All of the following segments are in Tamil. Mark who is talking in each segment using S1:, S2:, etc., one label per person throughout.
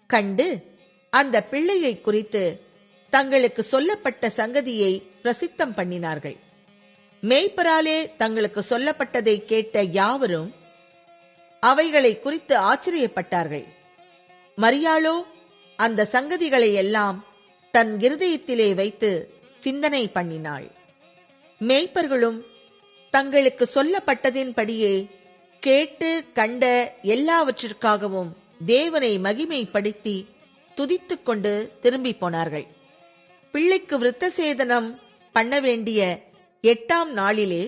S1: கண்டு அந்த பிள்ளையை குறித்து தங்களுக்கு சொல்லப்பட்ட சங்கதியை பிரசித்தம் பண்ணினார்கள். மேய்ப்பராலே தங்களுக்கு சொல்லப்பட்டதை கேட்ட யாவரும் அவைகளை குறித்து ஆச்சரியப்பட்டார்கள். மரியாளோ அந்த சங்கதிகளை எல்லாம் தன் இருதயத்திலே வைத்து சிந்தனை பண்ணினாள். மேய்ப்பர்களும் தங்களுக்கு சொல்லப்பட்டதின்படியே கேட்டு கண்ட எல்லாவற்றிற்காகவும் தேவனை மகிமைப்படுத்தி துதித்துக் கொண்டு திரும்பி போனார்கள். பிள்ளைக்கு விருத்த சேதனம் பண்ண வேண்டிய 8ஆம் நாளிலே,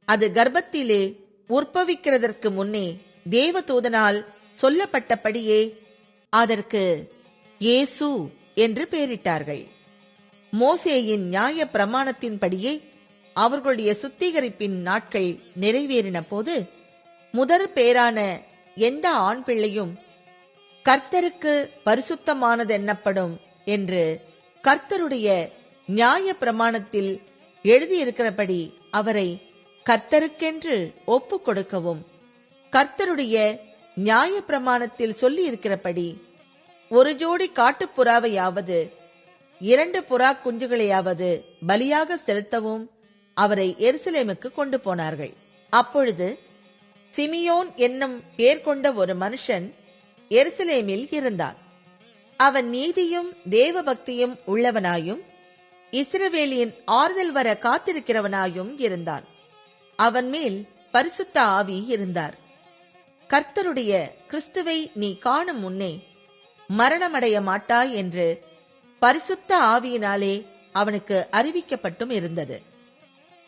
S1: அது கர்ப்பத்திலே உற்பவிக்கிறதற்கு முன்னே தேவதூதனால் சொல்லப்பட்டபடியே அதற்கு இயேசு என்று பெயரிட்டார்கள். மோசேயின் நியாய பிரமாணத்தின்படியே அவர்களுடைய சுத்திகரிப்பின் நாட்கள் நிறைவேறின போது முதற் பேரான எந்த ஆண் பிள்ளையும் கர்த்தருக்கு பரிசுத்தமானதென்னப்படும் என்று கர்த்தருடைய நியாய பிரமாணத்தில் எழுதியிருக்கிறபடி அவரை கர்த்தருக்கென்று ஒப்பு கொடுக்கவும், கர்த்தருடைய நியாய பிரமாணத்தில் சொல்லி இருக்கிறபடி ஒரு ஜோடி காட்டுப்புறாவையாவது 2 புறா குஞ்சுகளையாவது பலியாக செலுத்தவும் அவரை எருசலேமுக்கு கொண்டு போனார்கள். அப்பொழுது சிமியோன் என்னும் பேர் கொண்ட ஒரு மனுஷன் எருசலேமில் இருந்தான். அவன் நீதியும் தேவபக்தியும் உள்ளவனாயும் இஸ்ரவேலின் ஆறுதல் வர காத்திருக்கிறவனாயும் இருந்தான். அவன் மேல் பரிசுத்த ஆவி இருந்தார். கர்த்தருடைய கிறிஸ்துவை நீ காணும் முன்னே மரணமடைய மாட்டாய் என்று பரிசுத்த ஆவியினாலே அவனுக்கு அறிவிக்கப்பட்டும் இருந்தது.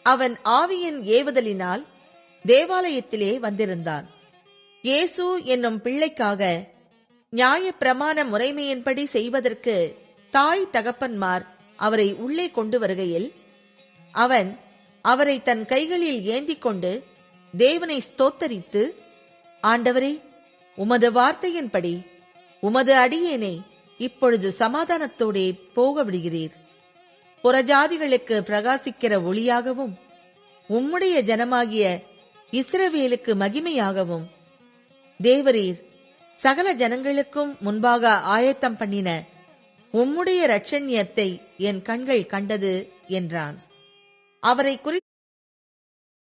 S1: அவன் ஆவியின் ஏவுதலினால் தேவாலயத்திலே வந்திருந்தான். இயேசு என்னும் பிள்ளைக்காக நியாய பிரமாண முறைமையின்படி செய்வதற்கு தாய் தகப்பன்மார் அவரை உள்ளே கொண்டு வருகையில் அவன் அவரை தன் கைகளில் ஏந்திக் கொண்டு தேவனை ஸ்தோத்தரித்து, ஆண்டவரே, உமது வார்த்தையின்படி உமது அடியேனை இப்பொழுது சமாதானத்தோடே போக விடுகிறீர். புறஜாதிகளுக்கு பிரகாசிக்கிற ஒளியாகவும் உம்முடைய ஜனமாகிய இஸ்ரவேலுக்கு மகிமையாகவும் தேவரீர் சகல ஜனங்களுக்கும் முன்பாக ஆயத்தம் பண்ணின உம்முடைய இரட்சண்யத்தை என் கண்கள் கண்டது என்றான். அவரை குறித்து